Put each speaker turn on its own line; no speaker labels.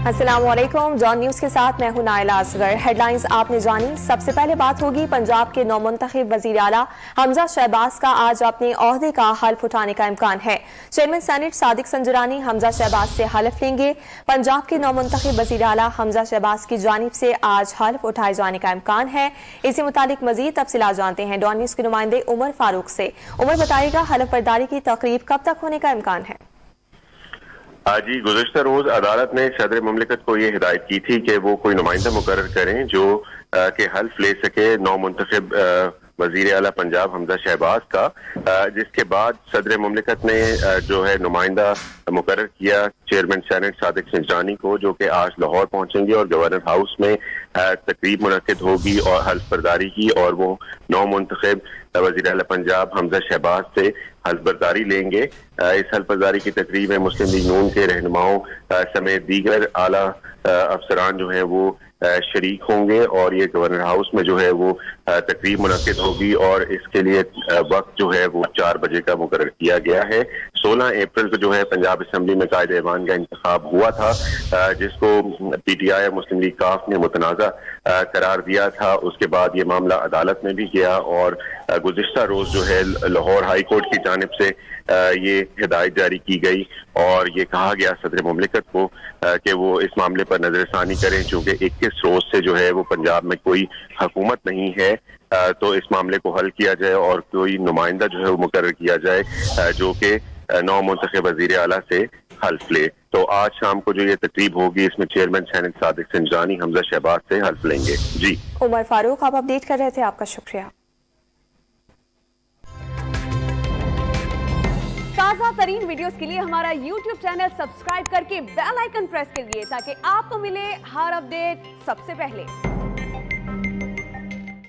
السلام علیکم، جان نیوز کے ساتھ میں ہوں نائلہ اصغر۔ ہیڈ لائنز آپ نے جانی۔ سب سے پہلے بات ہوگی پنجاب کے نومنتخب وزیر اعلیٰ حمزہ شہباز کا آج اپنے عہدے کا حلف اٹھانے کا امکان ہے۔ چیئرمین سینٹ صادق سنجرانی حمزہ شہباز سے حلف لیں گے۔ پنجاب کے نومنتخب وزیر اعلیٰ حمزہ شہباز کی جانب سے آج حلف اٹھائے جانے کا امکان ہے۔ اسی متعلق مزید تفصیلات جانتے ہیں ڈان نیوز کے نمائندے عمر فاروق سے۔ عمر بتائے گا حلف برداری کی تقریب کب تک ہونے کا امکان ہے؟
جی، گزشتہ روز عدالت نے صدر مملکت کو یہ ہدایت کی تھی کہ وہ کوئی نمائندہ مقرر کریں جو کہ حلف لے سکے نو منتخب وزیر اعلیٰ پنجاب حمزہ شہباز کا، جس کے بعد صدر مملکت نے جو ہے نمائندہ مقرر کیا چیئرمین سینٹ صادق سنجرانی کو، جو کہ آج لاہور پہنچیں گے اور گورنر ہاؤس میں تقریب منعقد ہوگی اور حلف برداری کی، اور وہ نو منتخب وزیر اعلیٰ پنجاب حمزہ شہباز سے حلف برداری لیں گے۔ اس حلف برداری کی تقریب میں مسلم لیگ نون کے رہنماؤں سمیت دیگر اعلیٰ افسران جو ہیں وہ شریک ہوں گے، اور یہ گورنر ہاؤس میں جو ہے وہ تقریب منعقد ہوگی، اور اس کے لیے وقت جو ہے وہ 4 بجے کا مقرر کیا گیا ہے۔ 16 اپریل کو جو ہے پنجاب اسمبلی میں قائد ایوان کا انتخاب ہوا تھا، جس کو P T I Muslim league کاف نے متنازع قرار دیا تھا۔ اس کے بعد یہ معاملہ عدالت میں بھی گیا، اور گزشتہ روز جو ہے لاہور ہائی کورٹ کی جانب سے یہ ہدایت جاری کی گئی، اور یہ کہا گیا صدر مملکت کو کہ وہ اس معاملے پر نظر ثانی کریں، چونکہ 21 روز سے جو ہے وہ پنجاب میں کوئی حکومت نہیں ہے، تو اس معاملے کو حل کیا جائے اور کوئی نمائندہ جو ہے وہ مقرر کیا جائے جو کہ نو منتخب وزیر اعلیٰ سے حلف لے۔ تو آج شام کو جو یہ تقریب ہوگی، اس میں چیئرمین سینٹ صادق سنجرانی حمزہ شہباز سے حلف لیں گے۔ جی
عمر فاروق، آپ اپڈیٹ کر رہے تھے، آپ کا شکریہ۔
تازہ ترین ویڈیوز کے لیے ہمارا یوٹیوب چینل سبسکرائب کر کے بیل آئیکن پریس کریے تاکہ آپ کو ملے ہر اپڈیٹ سب سے پہلے۔